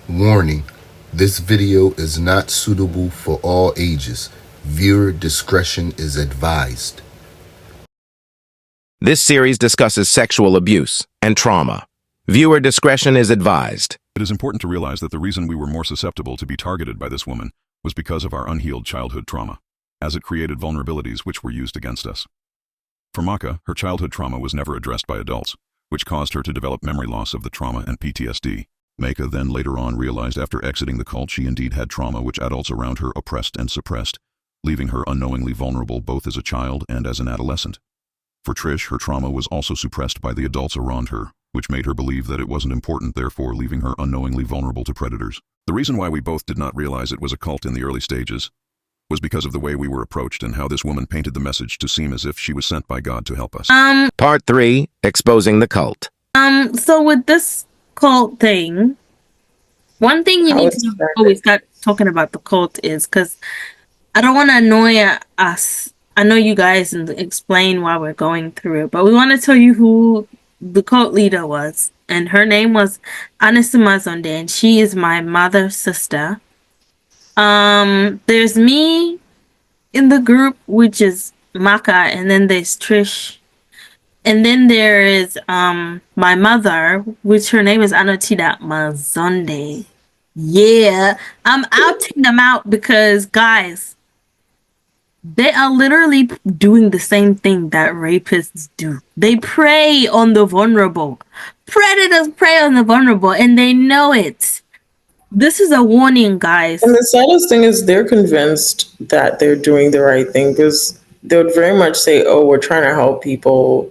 Warning: this video is not suitable for all ages. Viewer discretion is advised. This series discusses sexual abuse and trauma. Viewer discretion is advised. It is important to realize that the reason we were more susceptible to be targeted by this woman was because of our unhealed childhood trauma, as it created vulnerabilities which were used against us. For Maka, her childhood trauma was never addressed by adults, which caused her to develop memory loss of the trauma and PTSD. Maka then later on realized after exiting the cult she indeed had trauma which adults around her oppressed and suppressed, leaving her unknowingly vulnerable both as a child and as an adolescent. For Trish, her trauma was also suppressed by the adults around her, which made her believe that it wasn't important, therefore leaving her unknowingly vulnerable to predators. The reason why we both did not realize it was a cult in the early stages was because of the way we were approached and how this woman painted the message to seem as if she was sent by God to help us. Part 3, Exposing the Cult. So with this cult thing, one thing you need to know before we start talking about the cult is, because I don't want to annoy us. I know you guys and explain why we're going through it, but we want to tell you who the cult leader was. And her name was Anisimazonde, and she is my mother's sister. There's me in the group, which is Maka, and then there's Trish. And then there is my mother, which her name is Anotida Mazonde. Yeah, I'm outing them out because, guys, they are literally doing the same thing that rapists do. They prey on the vulnerable. Predators prey on the vulnerable, and they know it. This is a warning, guys. And the saddest thing is they're convinced that they're doing the right thing because they would very much say, oh, we're trying to help people.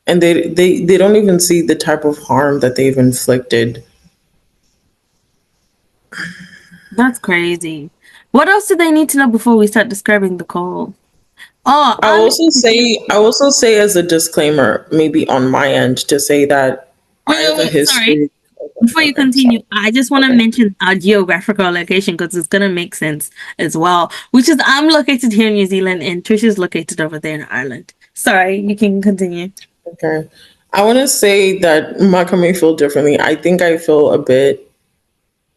And they don't even see the type of harm that they've inflicted. That's crazy. What else do they need to know before we start describing the cult? I also say as a disclaimer, maybe on my end, to say that I have a history. Sorry. Before you continue, I just want to mention our geographical location because it's going to make sense as well, which is I'm located here in New Zealand and Trish is located over there in Ireland. Sorry, you can continue. Okay. I want to say that Maka may feel differently. I think I feel a bit,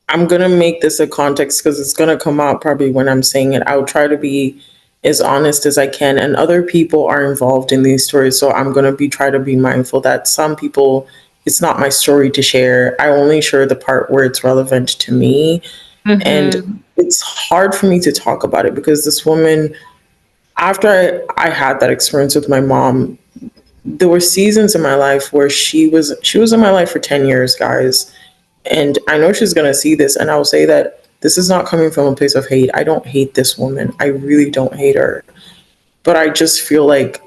I'm going to make this a context because it's going to come out probably when I'm saying it. I'll try to be as honest as I can. And other people are involved in these stories. So I'm going to try to be mindful that some people, it's not my story to share. I only share the part where it's relevant to me. Mm-hmm. And it's hard for me to talk about it because this woman, after I had that experience with my mom, there were seasons in my life where she was in my life for 10 years, guys. And I know she's going to see this, and I will say that this is not coming from a place of hate. I don't hate this woman. I really don't hate her. But I just feel like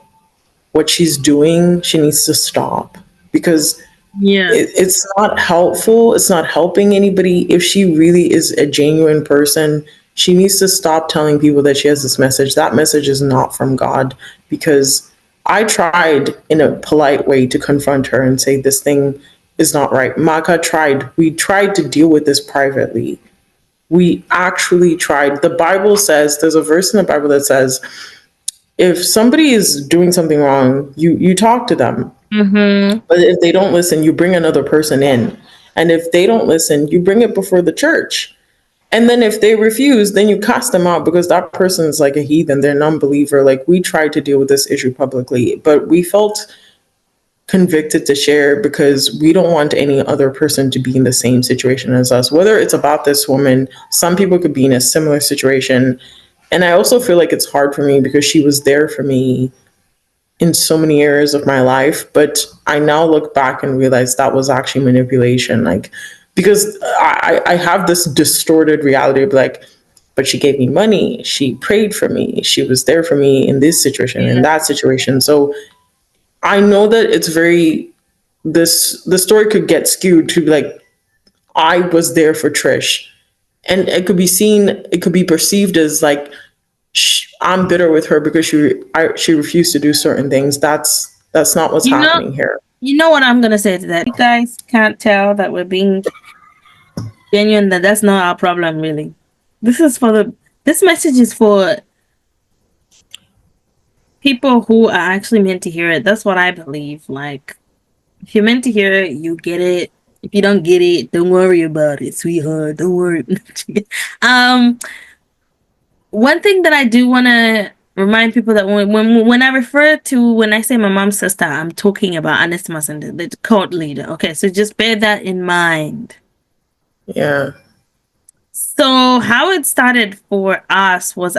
what she's doing, she needs to stop because it's not helpful. It's not helping anybody. If she really is a genuine person, she needs to stop telling people that she has this message. That message is not from God, because I tried in a polite way to confront her and say this thing is not right. Maka tried. We tried to deal with this privately. We actually tried. The Bible says, there's a verse in the Bible that says, if somebody is doing something wrong, you talk to them. Mm-hmm. But if they don't listen, you bring another person in. And if they don't listen, you bring it before the church. And then if they refuse, then you cast them out because that person's like a heathen. They're an unbeliever. Like, we tried to deal with this issue publicly, but we felt convicted to share because we don't want any other person to be in the same situation as us. Whether it's about this woman, some people could be in a similar situation. And I also feel like it's hard for me because she was there for me in so many areas of my life. But I now look back and realize that was actually manipulation. Like, because I have this distorted reality of like, but she gave me money. She prayed for me. She was there for me in this situation, in that situation. So I know that it's the story could get skewed to be like, I was there for Trish. And it could be perceived as like, I'm bitter with her because she refused to do certain things. That's not what's happening here. You know what I'm going to say to that? You guys can't tell that we're being genuine, that's not our problem, really. This message is for people who are actually meant to hear it. That's what I believe. Like, if you're meant to hear it, you get it. If you don't get it, don't worry about it, sweetheart. Don't worry. um, One thing that I do want to remind people that when I refer to when I say my mom's sister, I'm talking about Anistimas and the cult leader. Okay, so just bear that in mind. Yeah. So how it started for us was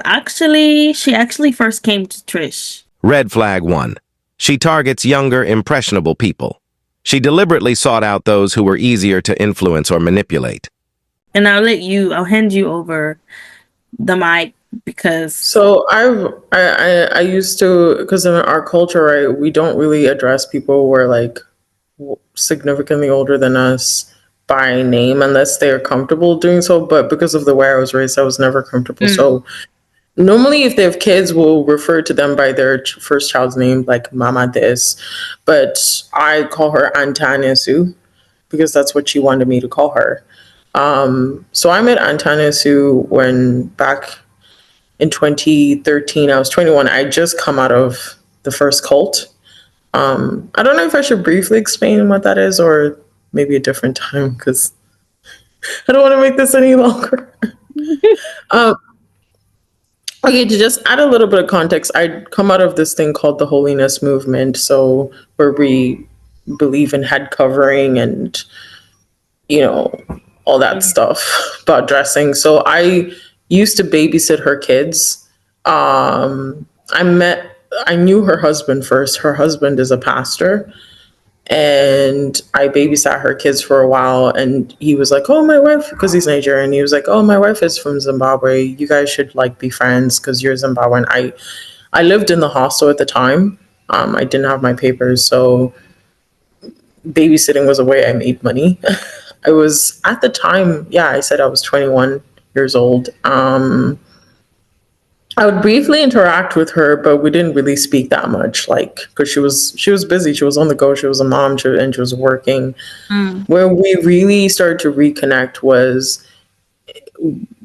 she actually first came to Trish. Red flag 1. She targets younger, impressionable people. She deliberately sought out those who were easier to influence or manipulate. And I'll hand you over the mic because So I used to, because in our culture, right, we don't really address people who are like significantly older than us by name unless they're comfortable doing so. But because of the way I was raised, I was never comfortable. So normally, if they have kids, we'll refer to them by their first child's name, like Mama this. But I call her Antanisu because that's what she wanted me to call her. So I met Antanisu when back in 2013, I was 21. I just come out of the first cult. I don't know if I should briefly explain what that is or maybe a different time because I don't want to make this any longer. Okay, to just add a little bit of context, I come out of this thing called the holiness movement. So where we believe in head covering and, you know, all that stuff about dressing. So I used to babysit her kids. I knew her husband first. Her husband is a pastor. And I babysat her kids for a while. And he was like, oh, my wife, because he's Nigerian. He was like, oh, my wife is from Zimbabwe. You guys should like be friends because you're Zimbabwean. I lived in the hostel at the time. I didn't have my papers. So babysitting was a way I made money. I was at the time, yeah, I said I was 21 years old. I would briefly interact with her, but we didn't really speak that much, like, because she was busy. She was on the go. She was a mom, and she was working. Where we really started to reconnect was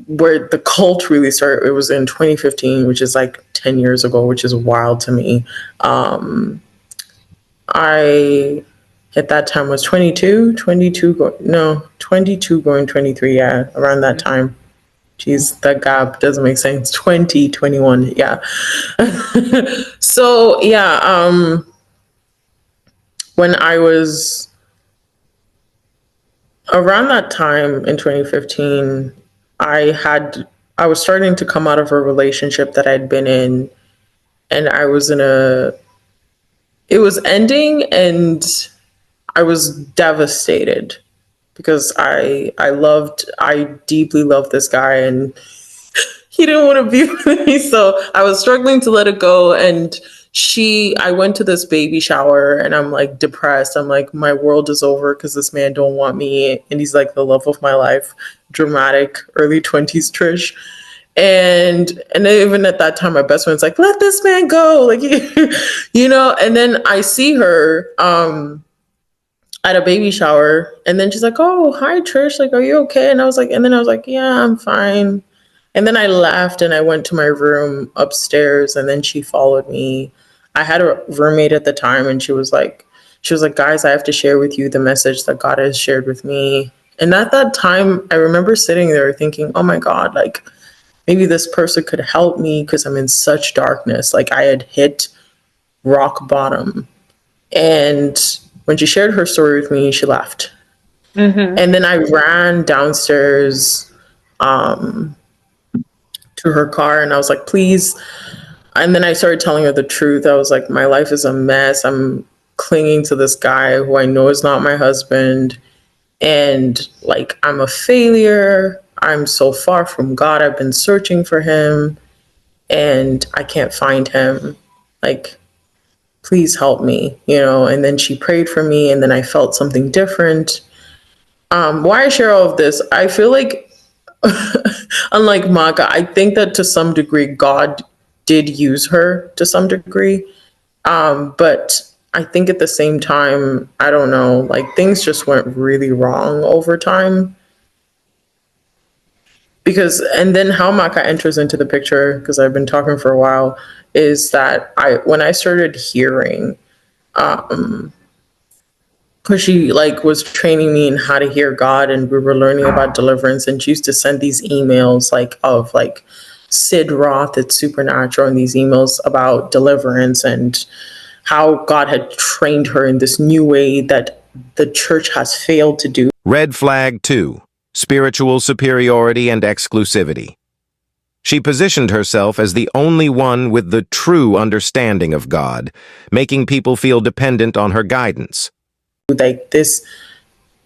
where the cult really started. It was in 2015, which is like 10 years ago, which is wild to me. I at that time was 22 going 23, yeah, around that time. Jeez, that gap doesn't make sense. 2021, yeah. So yeah, when I was around that time in 2015, I was starting to come out of a relationship that I'd been in, and it was ending, and I was devastated because I deeply loved this guy, and he didn't want to be with me. So I was struggling to let it go. And I went to this baby shower, and I'm like depressed. I'm like, my world is over because this man don't want me. And he's like the love of my life, dramatic early 20s Trish. And even at that time, my best friend's like, let this man go. Like, and then I see her, at a baby shower, and then she's like, oh, hi Trish, like, are you okay? And I was like, yeah, I'm fine. And then I left and I went to my room upstairs, and then she followed me. I had a roommate at the time, and she was like, guys, I have to share with you the message that God has shared with me. And at that time, I remember sitting there thinking, oh my God, like maybe this person could help me because I'm in such darkness. Like I had hit rock bottom. And when she shared her story with me, she left. And then I ran downstairs to her car, and I was like, please. And then I started telling her the truth. I was like, my life is a mess. I'm clinging to this guy who I know is not my husband. And like, I'm a failure. I'm so far from God. I've been searching for him and I can't find him. Like, please help me, And then she prayed for me, and then I felt something different. Why I share all of this, I feel like, unlike Maka, I think that to some degree, God did use her to some degree. But I think at the same time, I don't know, like things just went really wrong over time. And then how Maka enters into the picture, because I've been talking for a while, is that when I started hearing because she like was training me in how to hear God, and we were learning about deliverance, and she used to send these emails like of like Sid Roth at Supernatural, and these emails about deliverance and how God had trained her in this new way that the church has failed to do. Red flag 2. Spiritual superiority and exclusivity. She positioned herself as the only one with the true understanding of God, making people feel dependent on her guidance. Like this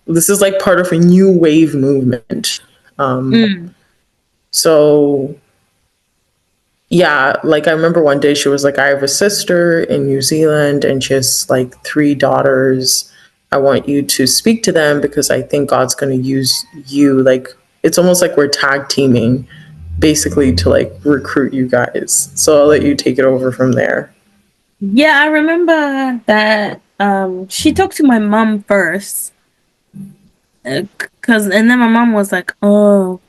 is like part of a new wave movement. So yeah, like I remember one day she was like, I have a sister in New Zealand and she has like 3 daughters. I want you to speak to them because I think God's going to use you. Like, it's almost like we're tag teaming basically to like recruit you guys. So I'll let you take it over from there. Yeah, I remember that she talked to my mom first. And then my mom was like, "Oh,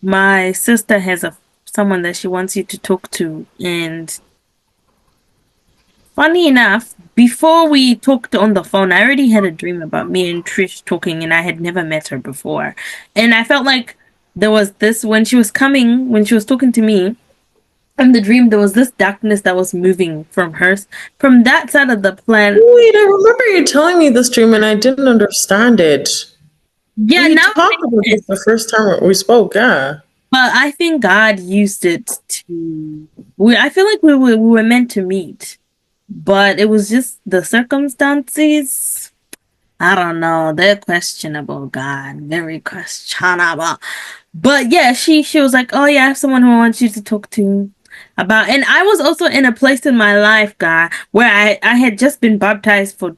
my sister has someone that she wants you to talk to." And funny enough, before we talked on the phone, I already had a dream about me and Trish talking, and I had never met her before. And I felt like there was this when she was talking to me. In the dream, there was this darkness that was moving from from that side of the planet. Wait, I remember you telling me this dream and I didn't understand it. Yeah, We now talked about this the first time we spoke, yeah. but I think God used it to. I feel like we were meant to meet, but it was just the circumstances. I don't know. They're questionable, God. Very questionable. But yeah, she was like, "Oh yeah, I have someone who wants you to talk to about." And I was also in a place in my life, God, where I had just been baptized for.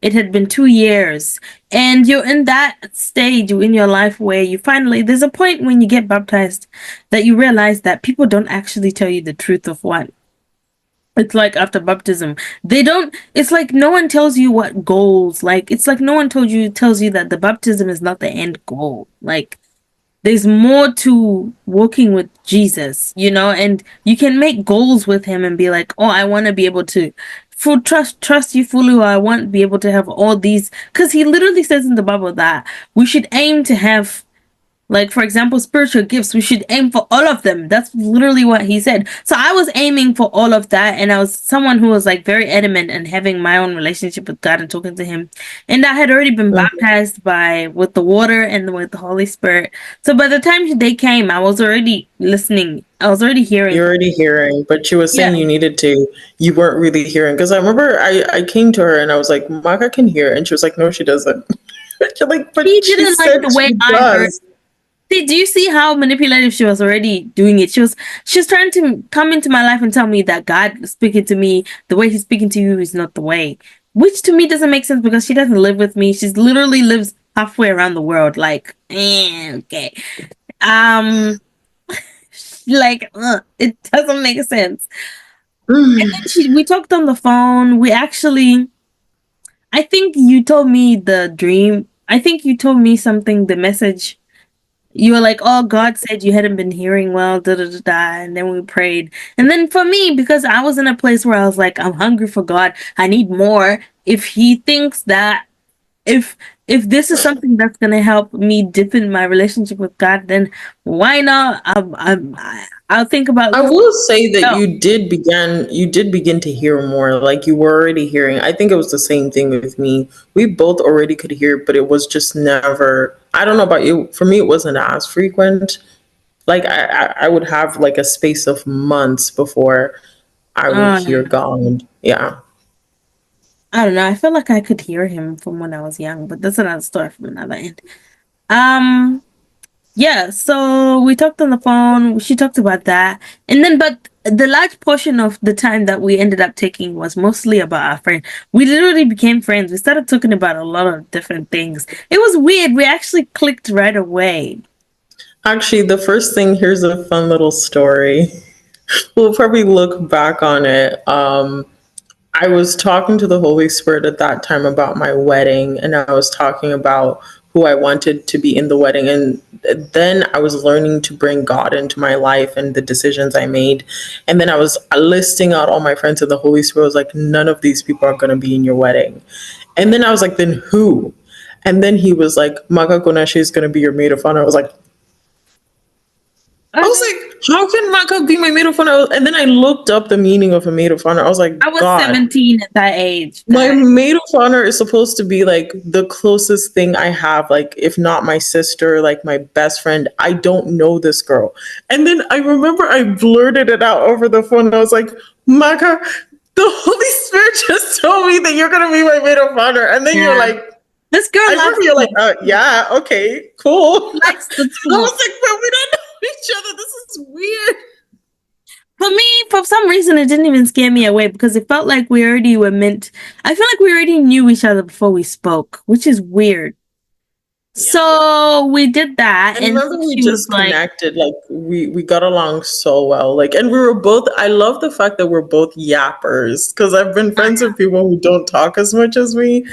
It had been 2 years, and you're in that stage in your life where you finally. There's a point when you get baptized that you realize that people don't actually tell you the truth of what it's like after baptism. They don't. It's like no one tells you what goals. Like it's like no one tells you that the baptism is not the end goal. Like there's more to walking with Jesus, and you can make goals with him and be like, "Oh, I want to be able to trust you fully, or I want to be able to have all these." Because he literally says in the Bible that we should aim to have, like, for example, spiritual gifts, we should aim for all of them. That's literally what he said. So I was aiming for all of that, and I was someone who was like very adamant and having my own relationship with God and talking to him. And I had already been baptized with the water and with the Holy Spirit. So by the time they came, I was already listening. I was already hearing. You're already hearing, but she was saying Yeah. you weren't really hearing. Because I remember I came to her and I was like, Maka can hear. And she was like, no, she doesn't. You're like, but He she didn't like said the way she I heard. does. See, do you see how manipulative she was already doing it? She's trying to come into my life and tell me that God is speaking to me, the way he's speaking to you is not the way. Which to me doesn't make sense because she doesn't live with me. She literally lives halfway around the world. Like, okay. Like, it doesn't make sense. And then we talked on the phone. I think you told me the dream. I think you told me something, the message. You were like, "Oh, God said you hadn't been hearing well, da da da da," and then we prayed. And then for me, because I was in a place where I was like, "I'm hungry for God. I need more." If He thinks that if this is something that's gonna help me deepen my relationship with God, then why not? I'll think about. I will say that Oh, you did begin to hear more. Like you were already hearing. I think it was the same thing with me. We both already could hear, but it was just never. I don't know about you. For me, it wasn't as frequent. Like I would have like a space of months before I would hear yeah. God. Yeah. I don't know. I feel like I could hear Him from when I was young, but that's another story from another end. Um. Yeah, so we talked on the phone. She talked about that. And then, but the large portion of the time that we ended up taking was mostly about our friend. We literally became friends. We started talking about a lot of different things. It was weird. We actually clicked right away. Actually, the first thing, here's a fun little story. We'll probably look back on it. I was talking to the Holy Spirit at that time about my wedding, and I was talking about who I wanted to be in the wedding. And then I was learning to bring God into my life and the decisions I made. And then I was listing out all my friends, and the Holy Spirit was like, none of these people are going to be in your wedding. And then I was like, then who? And then he was like, Maka Konashi is going to be your maid of honor. I was like, how can Maka be my maid of honor? And then I looked up the meaning of a maid of honor. I was like, I was God, 17 at that age. my maid of honor is supposed to be like the closest thing I have, like, if not my sister, like my best friend. I don't know this girl. And then I remember I blurted it out over the phone. I was like, Maka, the Holy Spirit just told me that you're going to be my maid of honor. And then you're like, this girl I remember you're like, yeah, okay, cool. likes the I was like, but we don't know each other. This is weird. For me, for some reason, it didn't even scare me away because it felt like we already were meant. I feel like we already knew each other before we spoke, which is weird. Yeah. So we did that, and remember we just connected. Like we got along so well. Like, and we were both. I love the fact that we're both yappers because I've been friends with people who don't talk as much as me.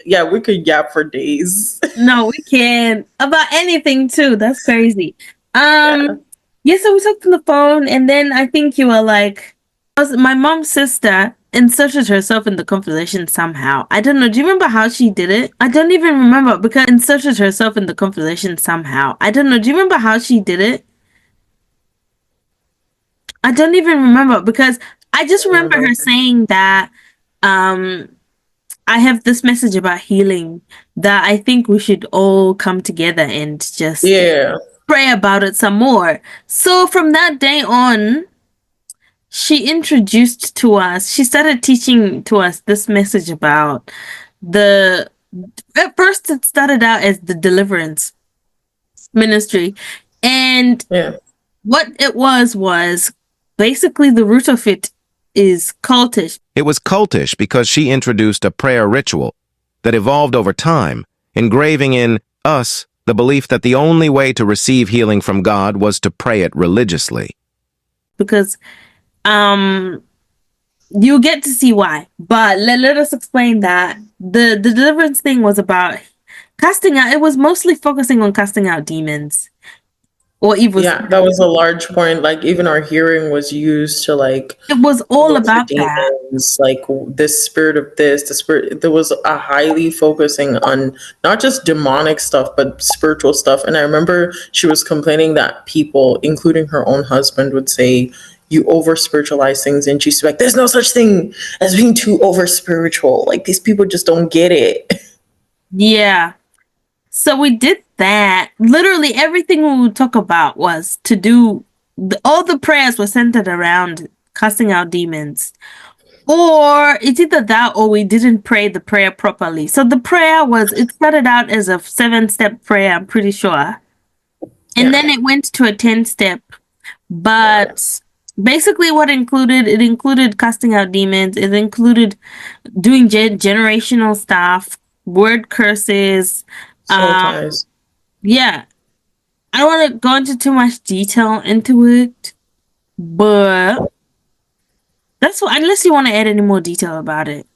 Yeah, we could yap for days. No, we can about anything too. That's crazy. Yeah, so we talked on the phone, and then I think you were like, my mom's sister inserted herself in the conversation somehow. I don't know. Do you remember how she did it? I don't even remember because inserted herself in the conversation somehow. I don't know. Do you remember how she did it? I don't even remember because I just remember her saying that I have this message about healing that I think we should all come together and just pray about it some more. So from that day on, she introduced to us, she started teaching to us this message about at first it started out as the deliverance ministry. And what it was basically the root of it is cultish. It was cultish because she introduced a prayer ritual that evolved over time, engraving in us the belief that the only way to receive healing from God was to pray it religiously. Because you get to see why, but let us explain that the deliverance thing was about casting out. It was mostly focusing on casting out demons or evil. Yeah, that was a large point. Like even our hearing was used to like. It was all about demons, that. Like this spirit of this, the spirit. There was a highly focusing on not just demonic stuff, but spiritual stuff. And I remember she was complaining that people, including her own husband, would say, you over spiritualize things, and she's like, there's no such thing as being too over spiritual. Like these people just don't get it. Yeah. So we did that. Literally everything we would talk about was to do. All the prayers were centered around casting out demons. Or it's either that or we didn't pray the prayer properly. So the prayer it started out as a 7-step prayer, I'm pretty sure. And then it went to a 10-step. But basically what it included casting out demons. It included doing generational stuff, word curses. Yeah. I don't want to go into too much detail into it, but that's what, unless you want to add any more detail about it.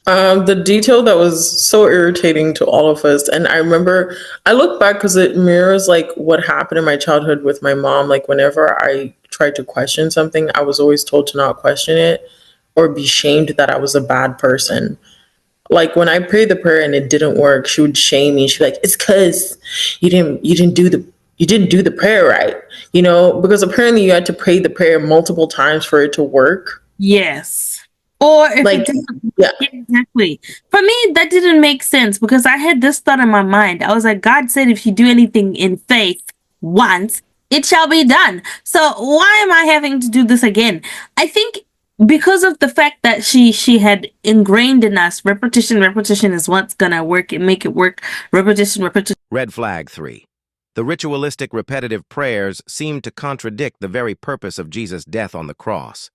The detail that was so irritating to all of us. And I remember I look back because it mirrors like what happened in my childhood with my mom. Like whenever I tried to question something, I was always told to not question it or be shamed that I was a bad person. Like when I prayed the prayer and it didn't work, she would shame me. She'd be like, it's because you didn't do the prayer right, you know, because apparently you had to pray the prayer multiple times for it to work. Yes. Or if it didn't, exactly. For me, that didn't make sense because I had this thought in my mind. I was like, God said, if you do anything in faith once, it shall be done. So why am I having to do this again? I think because of the fact that she had ingrained in us repetition is what's gonna work and make it work. Repetition. Red flag 3. The ritualistic repetitive prayers seem to contradict the very purpose of Jesus' death on the cross.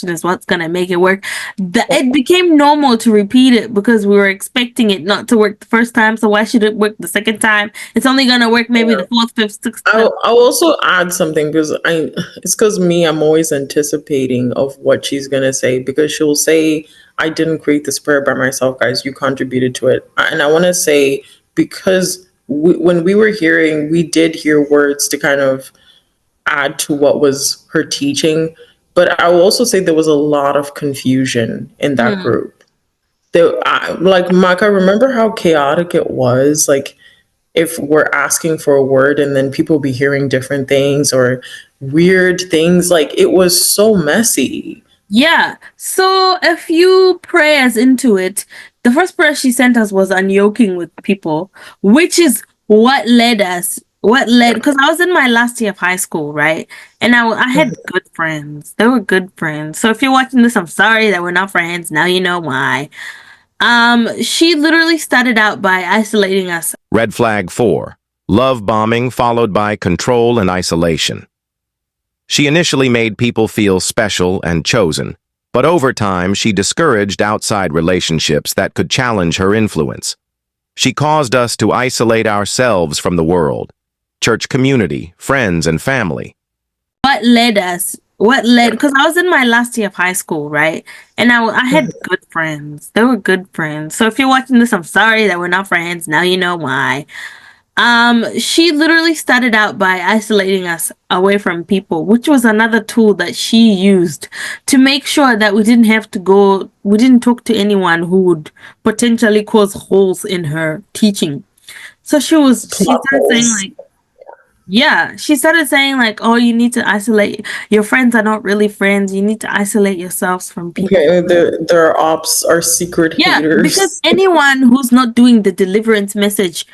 Is what's gonna make it work. It became normal to repeat it because we were expecting it not to work the first time, so why should it work the second time? It's only gonna work maybe the 4th, 5th, 6th time. I'll also add something because it's because I'm always anticipating of what she's gonna say, because she'll say, I didn't create this prayer by myself, guys, you contributed to it. And I want to say, because when we were hearing, we did hear words to kind of add to what was her teaching. But I will also say there was a lot of confusion in that group. Like Maka, remember how chaotic it was? Like if we're asking for a word and then people be hearing different things or weird things, like it was so messy. Yeah. So a few prayers into it, the first prayer she sent us was unyoking with people, which is what led, because I was in my last year of high school, right? And I had good friends. They were good friends. So if you're watching this, I'm sorry that we're not friends. Now you know why. She literally started out by isolating us. Red flag 4. Love bombing followed by control and isolation. She initially made people feel special and chosen, but over time she discouraged outside relationships that could challenge her influence. She caused us to isolate ourselves from the world, church community, friends, and family. What led, because I was in my last year of high school, right? And I had good friends. They were good friends. So if you're watching this, I'm sorry that we're not friends. Now you know why. She literally started out by isolating us away from people, which was another tool that she used to make sure that we didn't talk to anyone who would potentially cause holes in her teaching. So she started saying Couples. like, yeah, she started saying like, oh, you need to isolate, your friends are not really friends. You need to isolate yourselves from people. Okay, their ops are secret Yeah, because haters. anyone who's not doing the deliverance message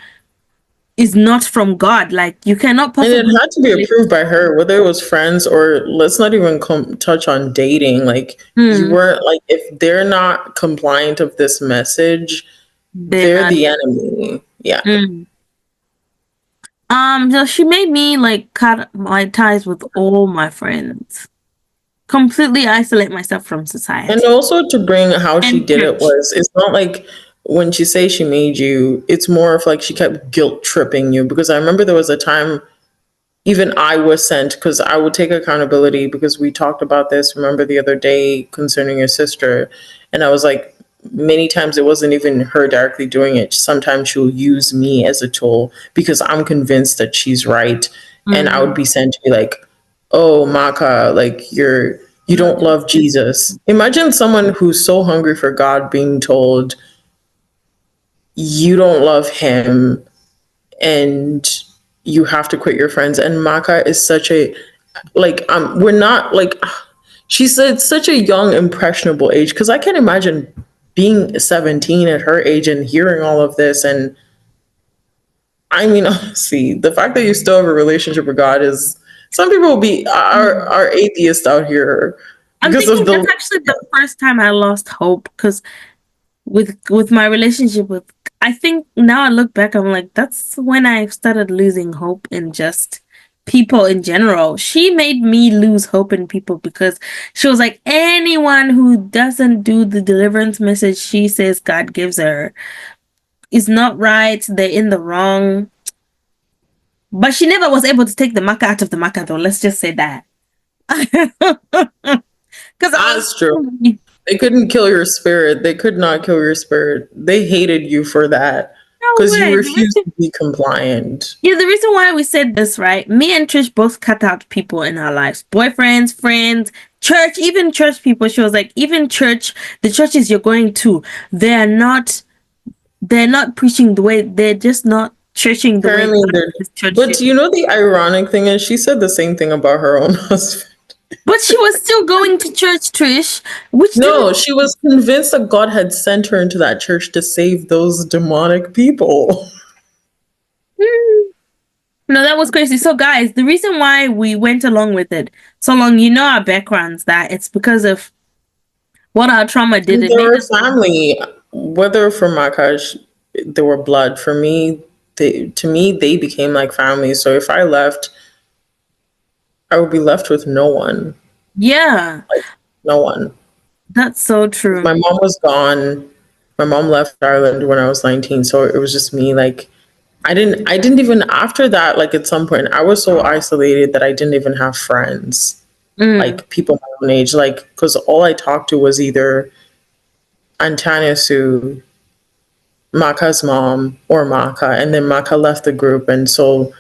is not from God. Like you cannot And it possibly. had to be approved by her, whether it was friends or let's not even touch on dating. Like you Hmm, weren't like if they're not compliant of this message, they're they're not. the enemy. Yeah. Mm. So she made me like cut my ties with all my friends, completely isolate myself from And society also to bring how she and did it church. was it's not like when she say she made you, it's more of like she kept guilt tripping you because I remember there was a time even I was sent because I would take accountability because we talked about this, remember the other day concerning your sister. And I was like, many times it wasn't even her directly doing it. Sometimes she'll use me as a tool because I'm convinced that she's right. And I would Mm. be sent to be like, oh, Maka, like you don't love Jesus. Imagine someone who's so hungry for God being told you don't love him and you have to quit your friends. And Maka is such a like we're not like she said such a young impressionable age because I can't imagine being 17 at her age and hearing all of this. And I mean honestly the fact that you still have a relationship with God is some people will be are atheists out here I'm because of thinking the that's actually the first time I lost hope because with my relationship with, I think now I look back, I'm like, that's when I started losing hope in just people in general. She made me lose hope in people because she was like, anyone who doesn't do the deliverance message she says God gives her is not right, they're in the wrong. But she never was able to take the marker out of the marker though, let's just say that. Because I was, that's true. no They couldn't kill your spirit. They could not kill your spirit. They hated you for that because you way. refused to be compliant. Yeah, the reason why we said this, right? Me and Trish both cut out people in our lives. Boyfriends, friends, church, even church people. She was like, even church, the churches you're going to, they're not preaching the way, they're just not churching the way Apparently, God they're. says church But should. you know the ironic thing is, she said the same thing about her own husband. But she was still going to church, Trish, which didn't. No, she was convinced that God had sent her into that church to save those demonic people. Hmm. No, that was crazy. So, guys, the reason why we went along with it so long, you know our backgrounds, that it's because of what our trauma did. And It they made were us. family. Whether for Makash, they were blood. For me, they became like family. So if I left, I would be left with no one. Yeah, Like no one. that's so true. My mom was gone. My mom left Ireland when I was 19, so it was just me. Like I didn't even after that. Like at some point, I was so isolated that I didn't even have friends. Mm. Like people my own age. Like because all I talked to was either Antania Sue, Maka's mom, or Maka, and then Maka left the group, and so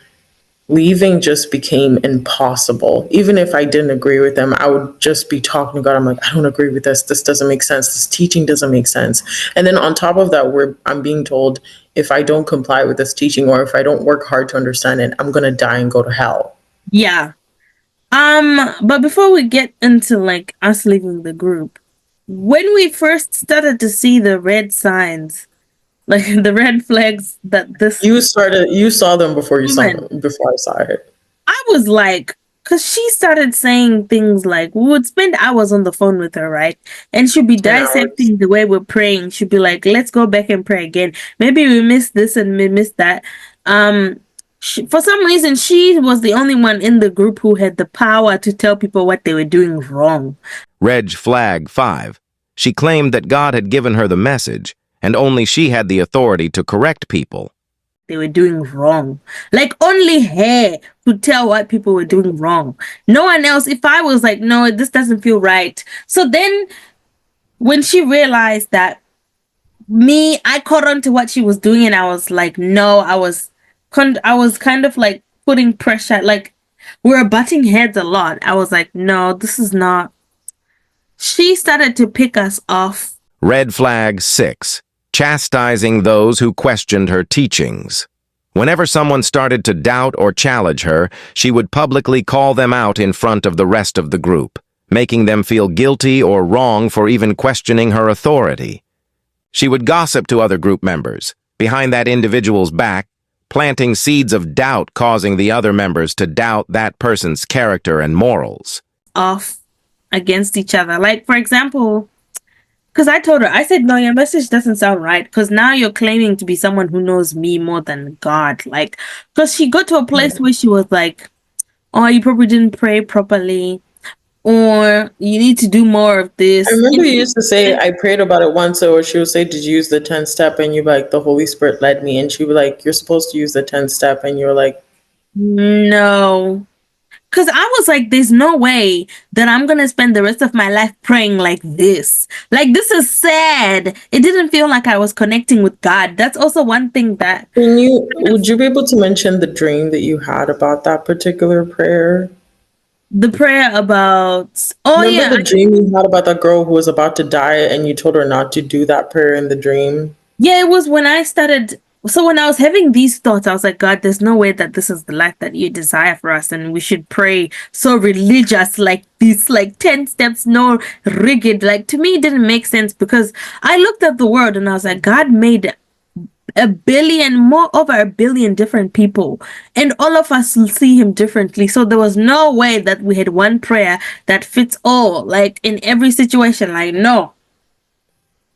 leaving just became impossible. Even if I didn't agree with them, I would just be talking to God. I'm like, I don't agree with this. This doesn't make sense. This teaching doesn't make sense. And then on top of that, I'm being told if I don't comply with this teaching or if I don't work hard to understand it, I'm going to die and go to hell. Yeah. But before we get into like us leaving the group, when we first started to see the red signs, like the red flags that this You saw them before woman, before I saw it. I was like, because she started saying things like, we would spend hours on the phone with her, right? And she'd be 10 hours. dissecting the way we're praying. She'd be like, let's go back and pray again. Maybe we missed this and we missed that. For some reason, she was the only one in the group who had the power to tell people what they were doing wrong. Reg flag 5. She claimed that God had given her the message, and only she had the authority to correct people. They were doing wrong. Like, only her could tell what people were doing wrong. No one else. If I was like, no, this doesn't feel right. So then when she realized that I caught on to what she was doing, and I was like, no, I was kind of like putting pressure. Like, we were butting heads a lot. I was like, no, this is not. She started to pick us off. Red flag 6. Chastising those who questioned her teachings. Whenever someone started to doubt or challenge her, she would publicly call them out in front of the rest of the group, making them feel guilty or wrong for even questioning her authority. She would gossip to other group members, behind that individual's back, planting seeds of doubt, causing the other members to doubt that person's character and morals. Off against each other. Like, for example, because I told her, I said, no, your message doesn't sound right, because now you're claiming to be someone who knows me more than God. Like, because she got to a place where she was like, oh, you probably didn't pray properly, or you need to do more of this. I remember you used to say, I prayed about it once, or she would say, did you use the 10th step? And you're like, the Holy Spirit led me. And she would like, you're supposed to use the 10th step. And you're like, no. Because I was like, there's no way that I'm going to spend the rest of my life praying like this. Like, this is sad. It didn't feel like I was connecting with God. That's also one thing that... would you be able to mention the dream that you had about that particular prayer? The prayer about... Oh, Remember yeah. the dream you had about that girl who was about to die and you told her not to do that prayer in the dream? Yeah, it was when I started... So when I was having these thoughts, I was like, God, there's no way that this is the life that you desire for us, and we should pray so religious like this, like 10 steps, no rigid. Like, to me, it didn't make sense, because I looked at the world and I was like, God made over a billion different people, and all of us see him differently. So there was no way that we had one prayer that fits all, like in every situation. Like, no.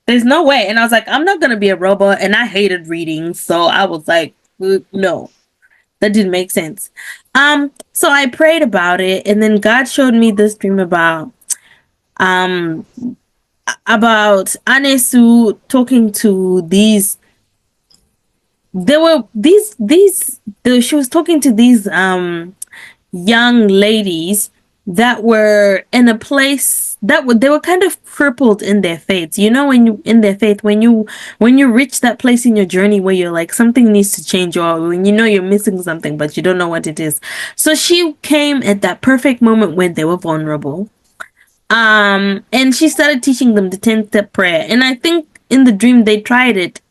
There's no way. And I was like, I'm not going to be a robot. And I hated reading. So I was like, no, that didn't make sense. So I prayed about it. And then God showed me this dream about Anesu talking to these. She was talking to these young ladies that were in a place they were kind of crippled in their faith. You know, when you reach that place in your journey where you're like, something needs to change, or when you know you're missing something but you don't know what it is. So she came at that perfect moment when they were vulnerable. And she started teaching them the 10-step prayer. And I think in the dream they tried it.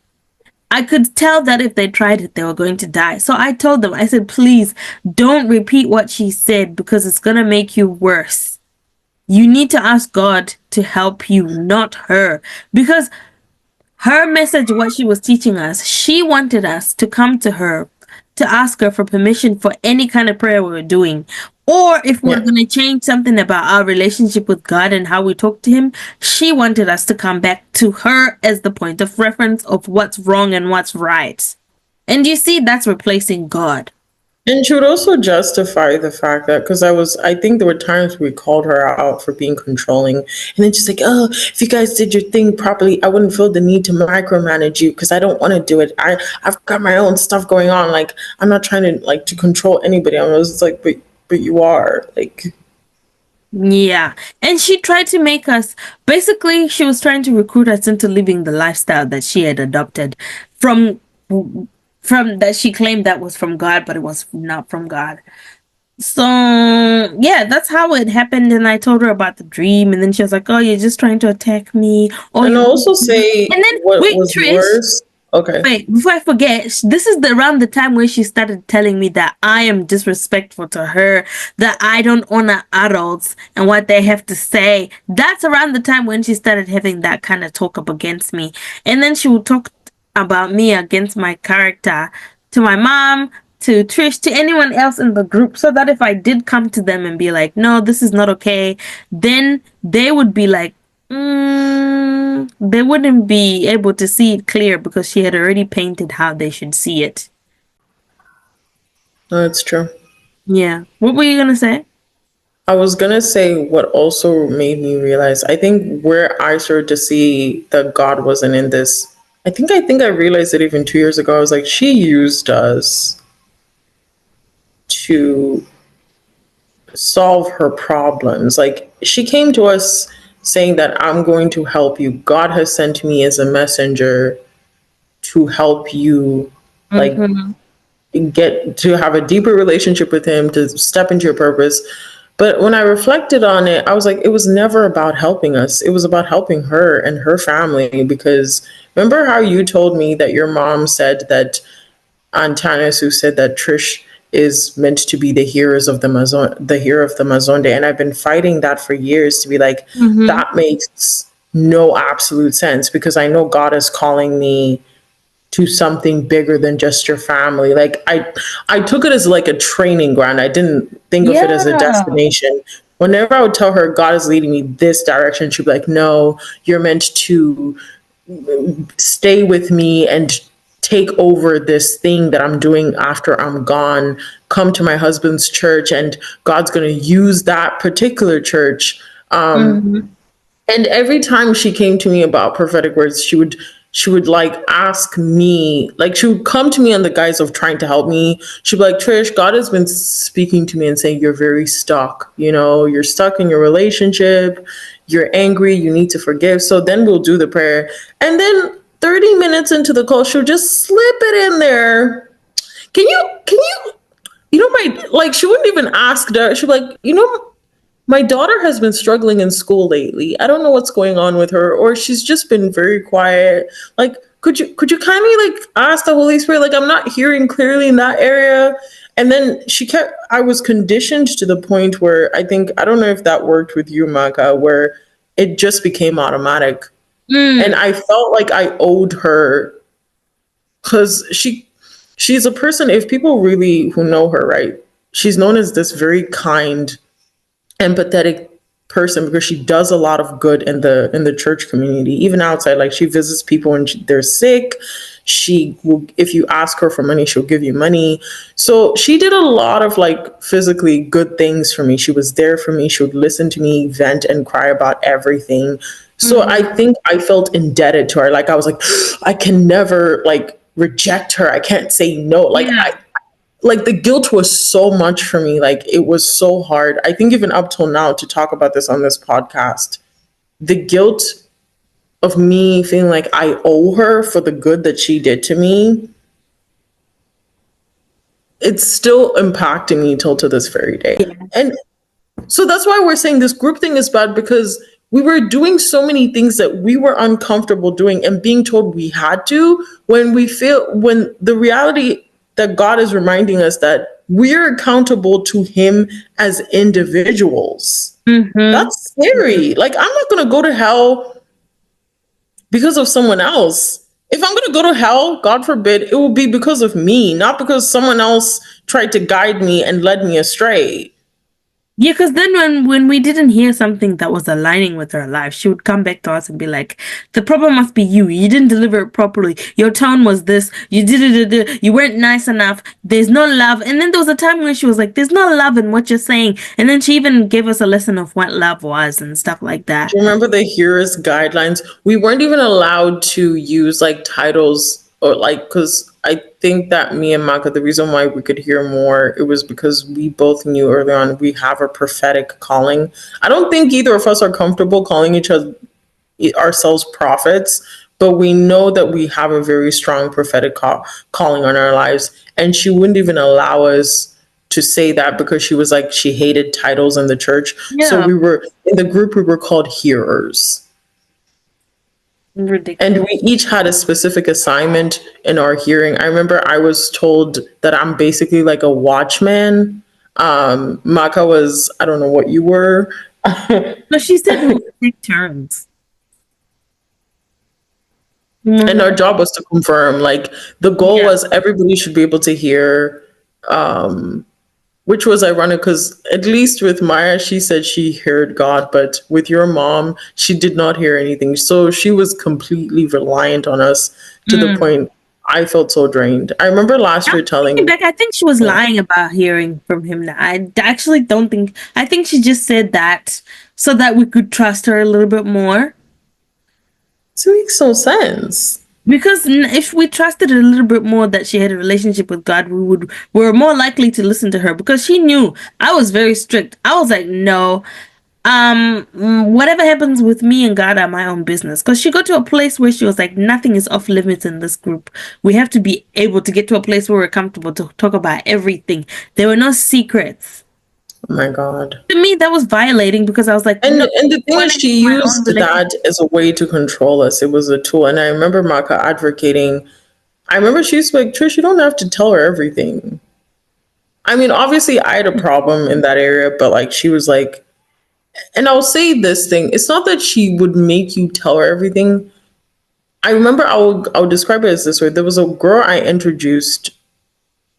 I could tell that if they tried it, they were going to die. So I told them, I said, please don't repeat what she said, because it's going to make you worse. You need to ask God to help you, not her. Because her message, what she was teaching us, she wanted us to come to her to ask her for permission for any kind of prayer we were doing. Or if we're going to change something about our relationship with God and how we talk to him, she wanted us to come back to her as the point of reference of what's wrong and what's right. And you see, that's replacing God. And she would also justify the fact that, because I think there were times we called her out for being controlling. And then she's like, oh, if you guys did your thing properly, I wouldn't feel the need to micromanage you, because I don't want to do it. I've got my own stuff going on. Like, I'm not trying to like to control anybody. I was just like, but you are, like. Yeah. And she tried to make us, basically, she was trying to recruit us into living the lifestyle that she had adopted from from that she claimed that was from God, but it was not from God. So yeah, that's how it happened. And I told her about the dream, and then she was like, "Oh, you're just trying to attack me." Oh, And you. also say And then what wait, was Trish. worse. Okay. Wait, before I forget, this is around the time where she started telling me that I am disrespectful to her, that I don't honor adults and what they have to say. That's around the time when she started having that kind of talk up against me. And then she would talk about me against my character to my mom, to Trish, to anyone else in the group, so that if I did come to them and be like, no, this is not okay, then they would be like, they wouldn't be able to see it clear because she had already painted how they should see it. No, it's true. Yeah. What were you gonna say? I was gonna say what also made me realize, I think where I started to see that God wasn't in this, I think I realized it even 2 years ago. I was like, she used us to solve her problems. Like, she came to us saying that I'm going to help you. God has sent me as a messenger to help you, like, Mm-hmm. get to have a deeper relationship with him, to step into your purpose. But when I reflected on it, I was like, it was never about helping us. It was about helping her and her family. Because remember how you told me that your mom said that, Antanas, who said that Trish is meant to be the heroes of the Mazon, the hero of the Mazonde. And I've been fighting that for years, to be like, Mm-hmm. that makes no absolute sense, because I know God is calling me to something bigger than just your family. Like, I took it as like a training ground. I didn't think of it as a Yeah. destination. Whenever I would tell her God is leading me this direction, she'd be like, no, you're meant to stay with me and take over this thing that I'm doing after I'm gone. Come to my husband's church, and God's going to use that particular church. Mm-hmm. And every time she came to me about prophetic words, she would like ask me, like, she would come to me on the guise of trying to help me. She'd be like, Trish, God has been speaking to me and saying you're very stuck. You're stuck in your relationship. You're angry. You need to forgive. So then we'll do the prayer. And then 30 minutes into the call, she'll just slip it in there. Can you, she wouldn't even ask her. She'd be like, my daughter has been struggling in school lately. I don't know what's going on with her, or she's just been very quiet. Like, could you kindly like ask the Holy Spirit? Like, I'm not hearing clearly in that area. And then I was conditioned to the point where I don't know if that worked with you, Maka, where it just became automatic. And Mm. I felt like I owed her, because she's a person, if people really who know her, right? She's known as this very kind, empathetic person, because she does a lot of good in the church community, even outside. Like, she visits people when they're sick. She will, if you ask her for money, she'll give you money. So she did a lot of like physically good things for me. She was there for me. She would listen to me vent and cry about everything. So I Mm-hmm. think I felt indebted to her. Like, I was like, I can never like reject her. I can't say no. Yeah. Like, the guilt was so much for me. Like, it was so hard. I think even up till now, to talk about this on this podcast, the guilt of me feeling like I owe her for the good that she did to me, it's still impacting me till to this very day. And so that's why we're saying this group thing is bad, because we were doing so many things that we were uncomfortable doing and being told we had to, when the reality that God is reminding us that we're accountable to him as individuals. Mm-hmm. That's scary. Like, I'm not going to go to hell because of someone else. If I'm going to go to hell, God forbid, it will be because of me, not because someone else tried to guide me and led me astray. Yeah, because then when we didn't hear something that was aligning with her life, she would come back to us and be like, "The problem must be you. You didn't deliver it properly. Your tone was this. You did it. You weren't nice enough. There's no love." And then there was a time when she was like, "There's no love in what you're saying." And then she even gave us a lesson of what love was and stuff like that. Do you remember the heroes guidelines? We weren't even allowed to use like titles, or like, because I think that me and Maka, the reason why we could hear more, it was because we both knew early on we have a prophetic calling. I don't think either of us are comfortable calling each other ourselves prophets, but we know that we have a very strong prophetic calling on our lives. And she wouldn't even allow us to say that because she was like, she hated titles in the church. So Yeah. we were in the group, we were called hearers. Ridiculous. And we each had a specific assignment in our hearing. I remember I was told that I'm basically like a watchman. Maka was, I don't know what you were. No, she said we would take turns. And our job was to confirm. Like the goal Yeah. was everybody should be able to hear, which was ironic because at least with Maya, she said she heard God, but with your mom, she did not hear anything. So she was completely reliant on us to the point I felt so drained. I remember last year telling Back, I think she was lying about hearing from him now. I actually don't think, I think she just said that so that we could trust her a little bit more. this makes no sense. Because if we trusted her a little bit more that she had a relationship with God, we were more likely to listen to her because she knew I was very strict. I was like, no, whatever happens with me and God are my own business. Because she got to a place where she was like, nothing is off limits in this group. We have to be able to get to a place where we're comfortable to talk about everything. There were no secrets. Oh my God. To me, that was violating because I was like, And no, and the thing is, she my own used relationship. that as a way to control us. It was a tool. And I remember Maka advocating. I remember she used to be like, Trish, you don't have to tell her everything. I mean, obviously I had a problem in that area, but like she was like, and I'll say this thing, it's not that she would make you tell her everything. I remember I would describe it as this way. There was a girl I introduced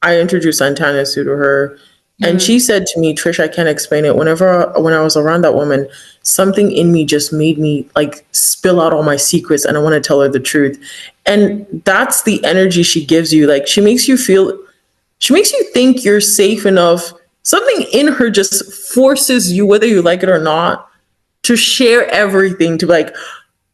Santana to her. And she said to me, Trish, I can't explain it. When I was around that woman, something in me just made me like spill out all my secrets and I want to tell her the truth. And that's the energy she gives you. Like she makes you think you're safe enough. Something in her just forces you, whether you like it or not, to share everything, to like,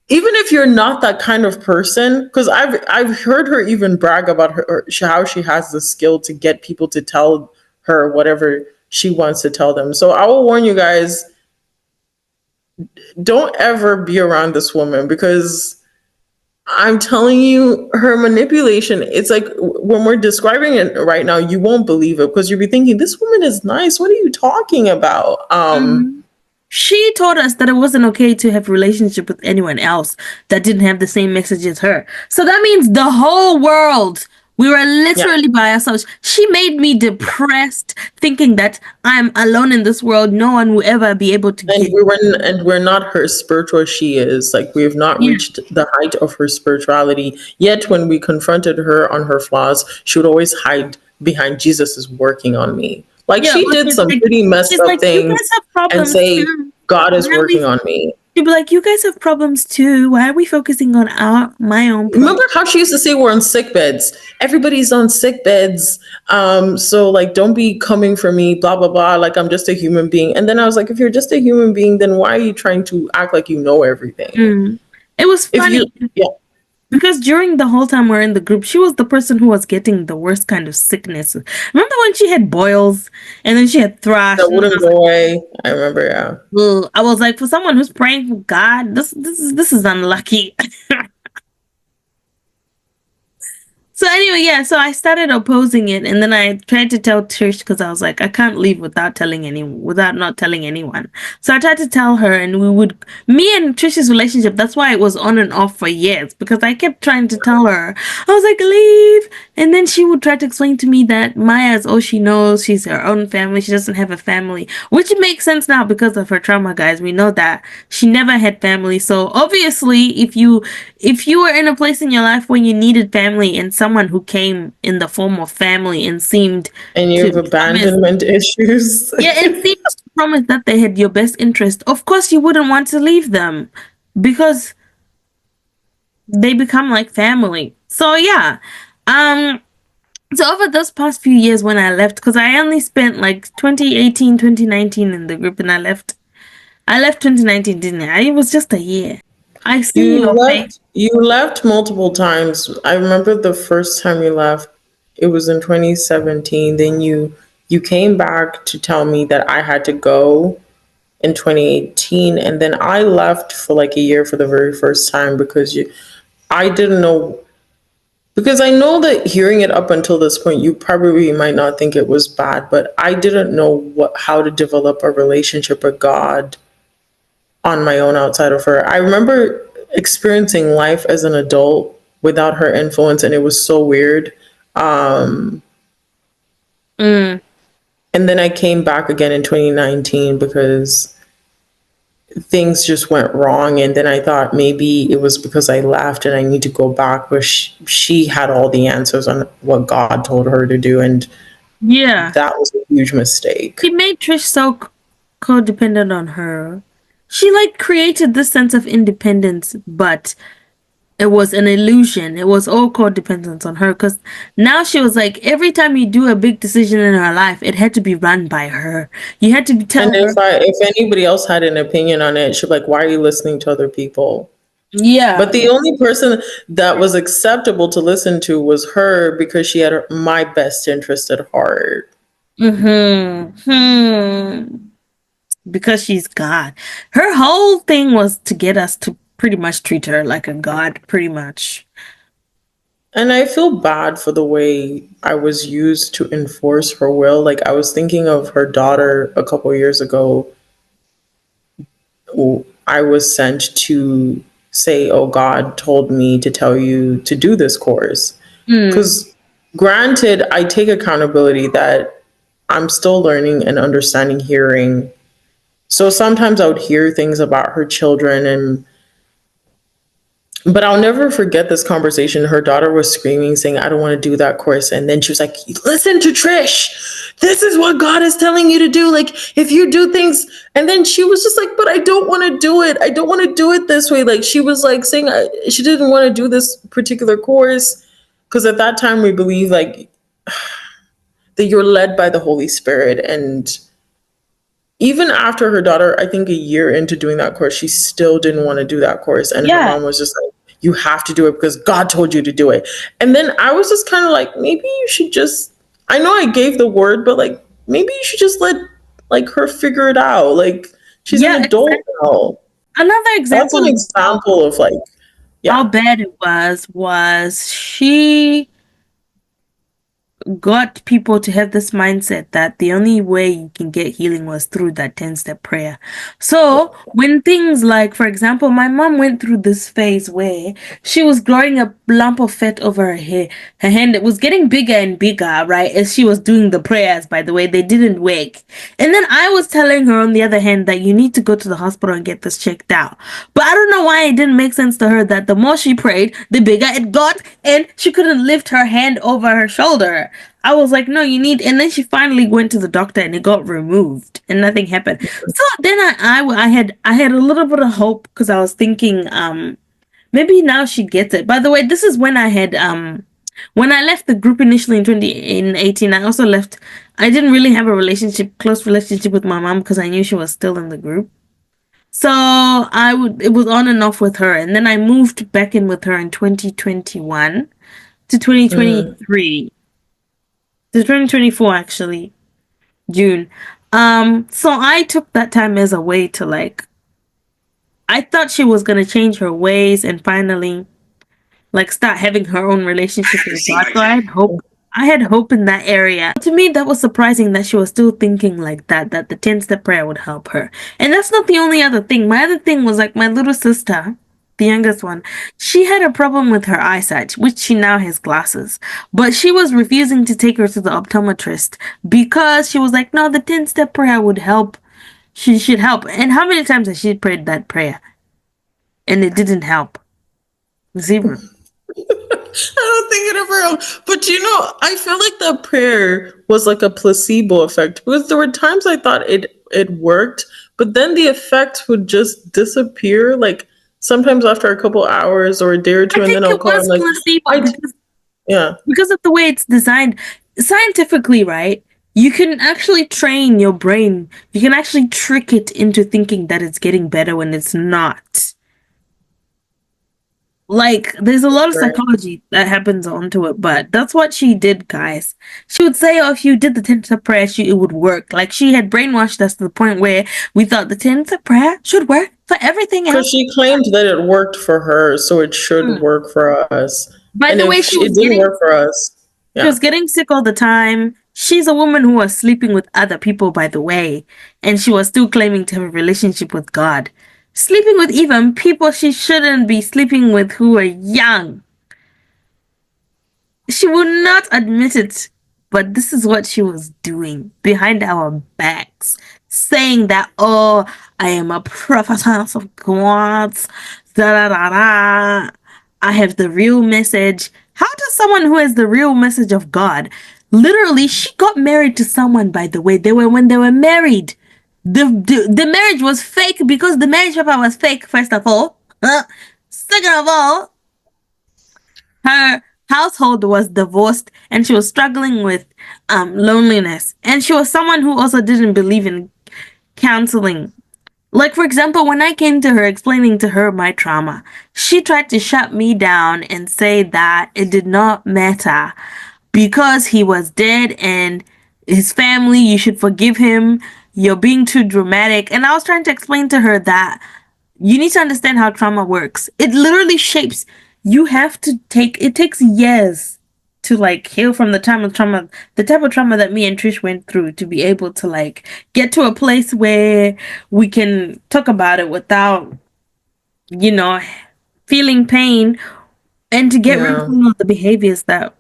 even if you're not that kind of person, because I've heard her even brag about how she has the skill to get people to tell her whatever she wants to tell them. So I will warn you guys, don't ever be around this woman because I'm telling you, her manipulation, it's like when we're describing it right now, you won't believe it because you'll be thinking, this woman is nice. What are you talking about? She told us that it wasn't okay to have a relationship with anyone else that didn't have the same message as her. So that means the whole world. We were literally by ourselves. She made me depressed, thinking that I'm alone in this world. No one will ever be able to get. And we're not her spiritual she is. Like we have not reached the height of her spirituality. Yet when we confronted her on her flaws, she would always hide behind Jesus is working on me. Like she did some pretty messed up things and say, too. God is working on me. She'd be like, you guys have problems too. Why are we focusing on my own problems? Remember how she used to say we're on sick beds? Everybody's on sick beds. So like, don't be coming for me, blah, blah, blah. Like I'm just a human being. And then I was like, if you're just a human being, then why are you trying to act like you know everything? It was funny. Because during the whole time we're in the group, she was the person who was getting the worst kind of sickness. Remember when she had boils and then she had thrush? That wouldn't go away. I remember, yeah. I was like, for someone who's praying for God, this is unlucky. So anyway, so I started opposing it, and then I tried to tell Trish because I was like, I can't leave without not telling anyone. So I tried to tell her, and me and Trish's relationship, that's why it was on and off for years, because I kept trying to tell her. I was like, leave, and then she would try to explain to me that Maya is all she knows. She's her own family. She doesn't have a family, which makes sense now because of her trauma, guys. We know that she never had family. So obviously, if you were in a place in your life where you needed family and someone who came in the form of family and seemed and you have abandonment issues, it seemed to promise that they had your best interest, of course you wouldn't want to leave them because they become like family. So so over those past few years when I left, because I only spent like 2018 2019 in the group, and I left 2019, didn't I? It was just a year. I see you left multiple times. I remember the first time you left, it was in 2017. Then you came back to tell me that I had to go in 2018, and then I left for like a year for the very first time because I didn't know, because I know that hearing it up until this point, you probably might not think it was bad, but I didn't know how to develop a relationship with God on my own outside of her. I remember experiencing life as an adult without her influence, and it was so weird. Mm. And then I came back again in 2019 because things just went wrong. And then I thought maybe it was because I left and I need to go back, where she had all the answers on what God told her to do. And Yeah. that was a huge mistake. She made Trish so codependent on her. She like created this sense of independence, but it was an illusion. It was all codependence on her because now she was like, every time you do a big decision in her life, it had to be run by her. You had to And tell her. if anybody else had an opinion on it, she'd be like, why are you listening to other people? Yeah. But the only person that was acceptable to listen to was her, because she had my best interest at heart. Because she's God. Her whole thing was to get us to pretty much treat her like a god, pretty much. And I feel bad for the way I was used to enforce her will. Like, I was thinking of her daughter a couple years ago. I was sent to say, oh, God told me to tell you to do this course. Because granted, I take accountability that I'm still learning and understanding hearing. So sometimes I would hear things about her children, but I'll never forget this conversation. Her daughter was screaming, saying, I don't want to do that course. And then she was like, listen to Trish. This is what God is telling you to do. Like, if you do things. And then she was just like, but I don't want to do it. I don't want to do it this way. Like, she was like saying she didn't want to do this particular course. Because at that time, we believe like that you're led by the Holy Spirit. And even after her daughter, I think a year into doing that course, she still didn't want to do that course. And her mom was just like, you have to do it because God told you to do it. And then I was just kind of like, maybe you should just, I know I gave the word, but like, maybe you should just let like her figure it out. Like, she's an adult now. Another That's example an example of like, how bad it was she got people to have this mindset that the only way you can get healing was through that 10-step prayer. So when things like, for example, my mom went through this phase where she was growing a lump of fat over her hand. It was getting bigger and bigger, right? As she was doing the prayers, by the way, they didn't work. And then I was telling her on the other hand that you need to go to the hospital and get this checked out. But I don't know why it didn't make sense to her that the more she prayed, the bigger it got, and she couldn't lift her hand over her shoulder. I was like, no, you need, and then she finally went to the doctor and it got removed and nothing happened. So then I had a little bit of hope because I was thinking, maybe now she gets it. By the way, this is when I had, when I left the group initially in 18, I also left, I didn't really have a close relationship with my mom because I knew she was still in the group. So it was on and off with her. And then I moved back in with her in 2021 to 2023. To 2024 actually, June. So I took that time as a way to like, I thought she was gonna change her ways and finally like start having her own relationship with God. So I had hope in that area. To me, that was surprising that she was still thinking like that the 10-step prayer would help her. And that's not the only other thing. My other thing was like my little sister, the youngest one, she had a problem with her eyesight, which she now has glasses. But she was refusing to take her to the optometrist because she was like, no, the 10-step prayer would help. She should help. And how many times has she prayed that prayer? And it didn't help. Zero. I don't think it ever helped. But I feel like that prayer was like a placebo effect, because there were times I thought it worked, but then the effect would just disappear. Like sometimes after a couple hours or a day or two, and then I'll call and like, because of the way it's designed scientifically, right? You can actually train your brain. You can actually trick it into thinking that it's getting better when it's not. Like, there's a lot of Right. psychology that happens onto it, but that's what she did, guys. She would say, oh, if you did the 10 step prayer, it would work. Like, she had brainwashed us to the point where we thought the 10 step prayer should work for everything Because else. she claimed that it worked for her, so it should Mm. work for us. By And the way, if it didn't work for us, she yeah. was getting sick all the time. She's a woman who was sleeping with other people, by the way, and she was still claiming to have a relationship with God. Sleeping with even people she shouldn't be sleeping with who are young. She would not admit it, but this is what she was doing behind our backs, saying that, oh, I am a prophetess of God, da da da da. I have the real message. How does someone who has the real message of God, literally, she got married to someone, by the way, when they were married. The marriage was fake because the marriage paper was fake, first of all. Second of all, her household was divorced and she was struggling with loneliness. And she was someone who also didn't believe in counseling. Like, for example, when I came to her explaining to her my trauma, she tried to shut me down and say that it did not matter because he was dead and his family, you should forgive him. You're being too dramatic. And I was trying to explain to her that you need to understand how trauma works. It literally shapes. You have to take. It takes years to like heal from the time of trauma, the type of trauma that me and Trish went through, to be able to like get to a place where we can talk about it without, you know, feeling pain, and to get rid of Yeah. some of the behaviors that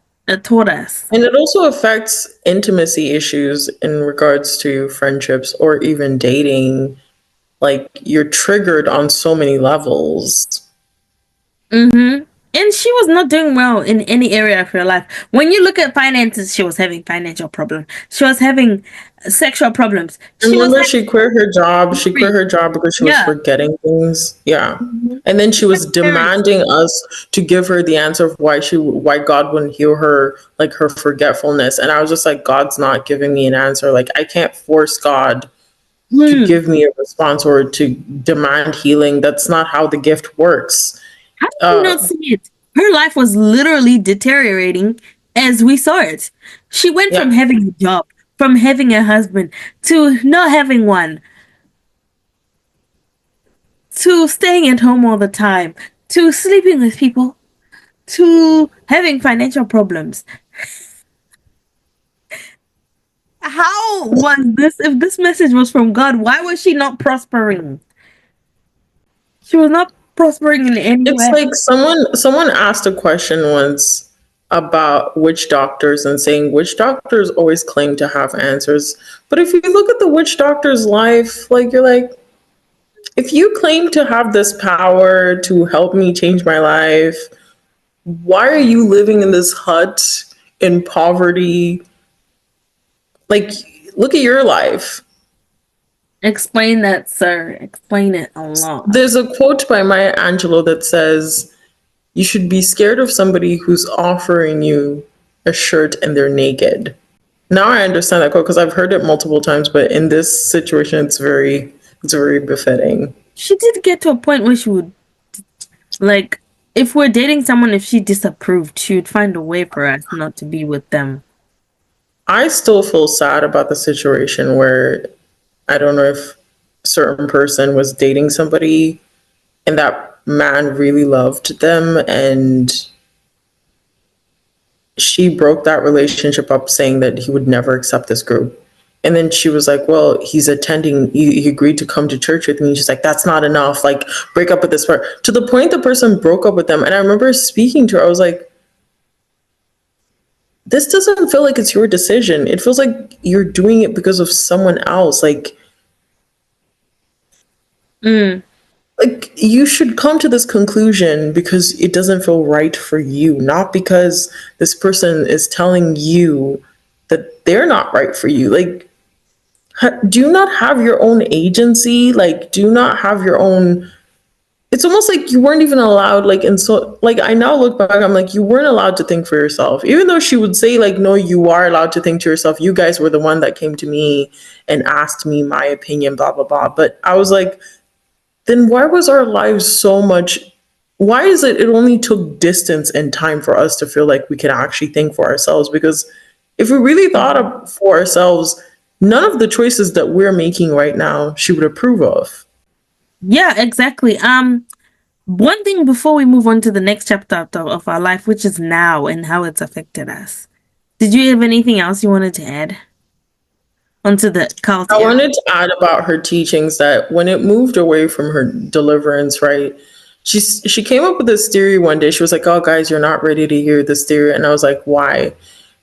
taught us. And it also affects intimacy issues in regards to friendships or even dating. Like, you're triggered on so many levels. Mm-hmm. And she was not doing well in any area of her life. When you look at finances, she was having financial problems. She was having sexual problems. She was Remember, she quit her job. She quit having, her job because she was yeah. forgetting things. Yeah. Mm-hmm. And then she was Marriage. demanding us to give her the answer of why God wouldn't heal her, like her forgetfulness. And I was just like, God's not giving me an answer. Like, I can't force God to Hmm. give me a response or to demand healing. That's not how the gift works. How did we not Uh, see it? Her life was literally deteriorating as we saw it. She went from yeah. having a job, from having a husband, to not having one, to staying at home all the time, to sleeping with people, to having financial problems. How was this? If this message was from God, why was she not prospering? She was not prospering in any It's way. like someone asked a question once about witch doctors and saying witch doctors always claim to have answers. But if you look at the witch doctor's life, like, you're like, if you claim to have this power to help me change my life, why are you living in this hut in poverty? Like, look at your life. Explain that, sir. Explain it a lot. There's a quote by Maya Angelou that says, you should be scared of somebody who's offering you a shirt and they're naked. Now I understand that quote because I've heard it multiple times, but in this situation, it's very befitting. She did get to a point where she would, like, if we're dating someone, if she disapproved, she would find a way for us not to be with them. I still feel sad about the situation where I don't know if a certain person was dating somebody and that man really loved them and she broke that relationship up saying that he would never accept this group. And then she was like, well, he agreed to come to church with me. She's like, that's not enough. Like, break up with this part. To the point the person broke up with them. And I remember speaking to her, I was like, this doesn't feel like it's your decision. It feels like you're doing it because of someone else. Mm. Like, you should come to this conclusion because it doesn't feel right for you, not because this person is telling you that they're not right for you. Like, do you not have your own agency? Like, do you not have your own? It's almost like you weren't even allowed. Like, and so, like, I now look back, I'm like, you weren't allowed to think for yourself. Even though she would say, like, no, you are allowed to think to yourself. You guys were the one that came to me and asked me my opinion, blah blah blah. But I was like, then why was our lives so much why is it only took distance and time for us to feel like we can actually think for ourselves? Because if we really thought of for ourselves, none of the choices that we're making right now she would approve of. Yeah, exactly. One thing before we move on to the next chapter of our life, which is now and how it's affected us. Did you have anything else you wanted to add onto the cult? I wanted to add about her teachings that when it moved away from her deliverance, right? She came up with this theory one day. She was like, "Oh, guys, you're not ready to hear this theory," and I was like, "Why?"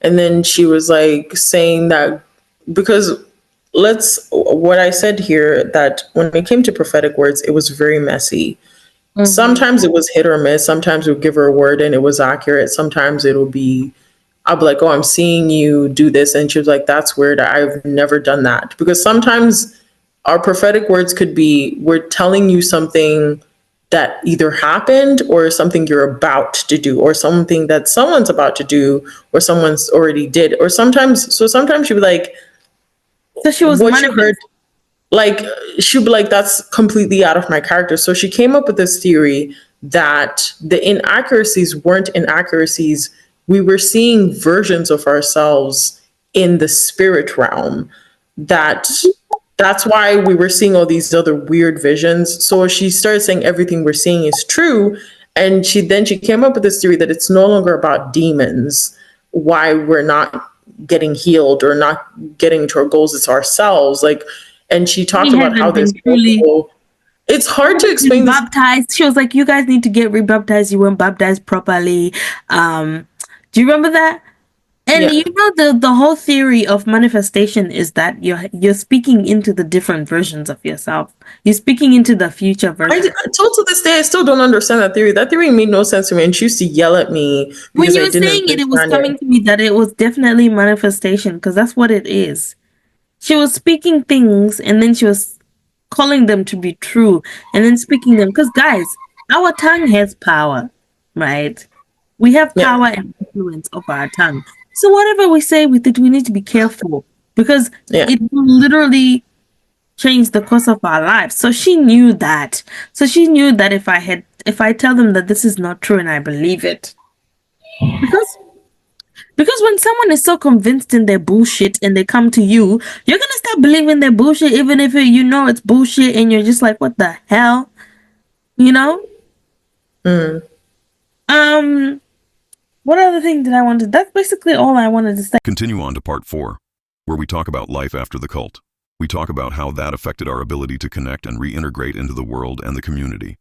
And then she was like saying that because what I said here, that when it came to prophetic words, it was very messy. Sometimes it was hit or miss. Sometimes we would give her a word and it was accurate. Sometimes it'll be, I'll be like, "Oh, I'm seeing you do this," and she was like, "That's weird. I've never done that." Because sometimes our prophetic words could be, we're telling you something that either happened or something you're about to do or something that someone's about to do or someone's already did. Or sometimes she'd be like, So she was what you heard, like she'd be like, "That's completely out of my character." So she came up with this theory that the inaccuracies weren't inaccuracies. We were seeing versions of ourselves in the spirit realm. That that's why we were seeing all these other weird visions. So she started saying everything we're seeing is true. And she came up with this theory that it's no longer about demons, why we're not getting healed or not getting to our goals, it's ourselves. Like, and she talked we about how haven't been this truly it's hard to explain this. baptized. She was like, "You guys need to get rebaptized. You weren't baptized properly." Do you remember that? And Yeah. you know the whole theory of manifestation is that you're speaking into the different versions of yourself. You're speaking into the future version. Till to this day, I still don't understand that theory. That theory made no sense to me, and she used to yell at me When because you I were didn't saying it, it was understand coming it. to me that it was definitely manifestation because that's what it is. She was speaking things and then she was calling them to be true and then speaking them. Because, guys, our tongue has power, right? We have Yeah. power and influence over our tongue. So, whatever we say with it, we need to be careful because Yeah. it will literally change the course of our lives. So, she knew that. So, she knew that if I tell them that this is not true and I believe it, because when someone is so convinced in their bullshit and they come to you, you're gonna start believing their bullshit, even if you know it's bullshit, and you're just like, "What the hell?" You know. What other thing did I want to? That's basically all I wanted to say. Continue on to part 4, where we talk about life after the cult. We talk about how that affected our ability to connect and reintegrate into the world and the community.